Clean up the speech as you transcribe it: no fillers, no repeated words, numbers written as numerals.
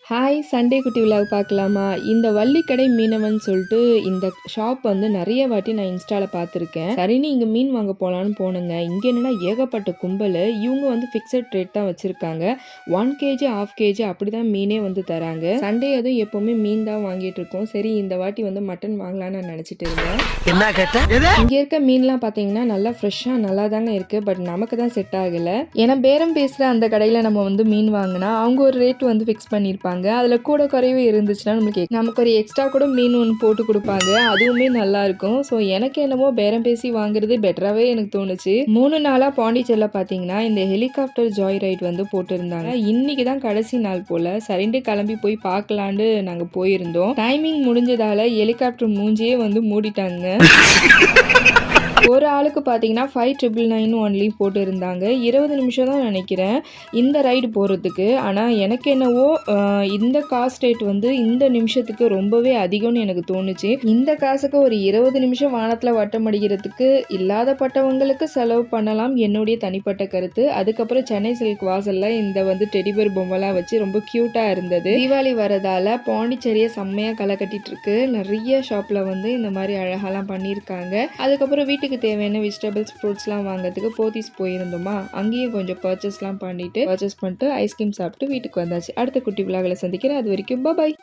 Hi! Sunday குட்டி vlog பார்க்கலாமா? இந்த வள்ளிக்கடை மீனவன் சொல்லிட்டு இந்த ஷாப் வந்து நெறைய வாட்டி நான் இன்ஸ்டால பார்த்துருக்கேன். சரின்னு இங்க மீன் வாங்க போலான்னு போனேங்க. இங்க என்னன்னா ஏகப்பட்ட கும்பலு. இவங்க வந்து ஃபிக்ஸட் ரேட் தான் வச்சிருக்காங்க. 1 கேஜி, 1/2 கேஜி அப்படிதான் மீனே வந்து தராங்க. சண்டே அதுவும் எப்பவுமே மீன் தான் வாங்கிட்டு இருக்கோம். சரி இந்த வாட்டி வந்து மட்டன் வாங்கலாம்னு நான் நினைச்சிட்டு இருந்தேன். என்ன கேட்ட? இங்க இருக்க மீன்லாம் பார்த்தீங்கன்னா நல்லா ஃப்ரெஷ்ஷா நல்லா தாங்க இருக்கு. பட் நமக்கு தான் செட் ஆகல. ஏன்னா பேரம் பேசுற அந்த கடையில நம்ம வந்து மீன் வாங்கினா அவங்க ஒரு ரேட் வந்து ஃபிக்ஸ் பண்ணியிருப்பாங்க. அதில் கூட குறைவு இருந்துச்சுன்னா நமக்கு ஒரு எக்ஸ்ட்ரா கூட மீன் ஒன்று போட்டு கொடுப்பாங்க. அதுவுமே நல்லா இருக்கும். ஸோ எனக்கு என்னமோ பேரம் பேசி வாங்குறது பெட்டராகவே எனக்கு தோணுச்சு. 3 நாளாக பாண்டிச்சேரியில் பார்த்தீங்கன்னா இந்த ஹெலிகாப்டர் ஜாய் ரைட் வந்து போட்டிருந்தாங்க. இன்னைக்கு தான் கடைசி நாள் போல. சரின்ட்டு கிளம்பி போய் பார்க்கலான்னு நாங்கள் போயிருந்தோம். டைமிங் முடிஞ்சதால ஹெலிகாப்டர் மூஞ்சியே வந்து மூடிட்டாங்க. ஒரு ஆளுக்கு பார்த்தீங்கன்னா 5,999 ஒன்லி போட்டு இருந்தாங்க. 20 நிமிஷம் தான் நினைக்கிறேன் இந்த ரைடு போகிறதுக்கு. ஆனால் எனக்கு என்னவோ இந்த காஸ்ட் ரேட் வந்து இந்த நிமிஷத்துக்கு ரொம்பவே அதிகம்னு எனக்கு தோணுச்சு. இந்த காசுக்கு ஒரு 20 நிமிஷம் வானத்தில் வட்டம் அடிக்கிறதுக்கு இல்லாதப்பட்டவங்களுக்கு செலவு பண்ணலாம், என்னுடைய தனிப்பட்ட கருத்து. அதுக்கப்புறம் சென்னை சில்க் வாசல்ல இந்த வந்து டெடிபேர் பொம்மைலாம் வச்சு ரொம்ப க்யூட்டாக இருந்தது. தீபாவளி வரதால பாண்டிச்சேரியை செம்மையாக களை கட்டிட்டு இருக்கு. நிறைய ஷாப்பில் வந்து இந்த மாதிரி அழகாலாம் பண்ணியிருக்காங்க. அதுக்கப்புறம் வீட்டுக்கு தேவையான வெஜிடபிள்ஸ் ஃப்ரூட்ஸ்லாம் வாங்குறதுக்கு போத்தீஸ் போயிருந்தோமா, அங்கேயும் கொஞ்சம் பர்ச்சேஸ் பண்ணிட்டு ஐஸ்கிரீம் சாப்பிட்டு வீட்டுக்கு வந்தாச்சு. அடுத்த குட்டி விலாகில் சந்திக்கிறேன். அது வரைக்கும் பாய்.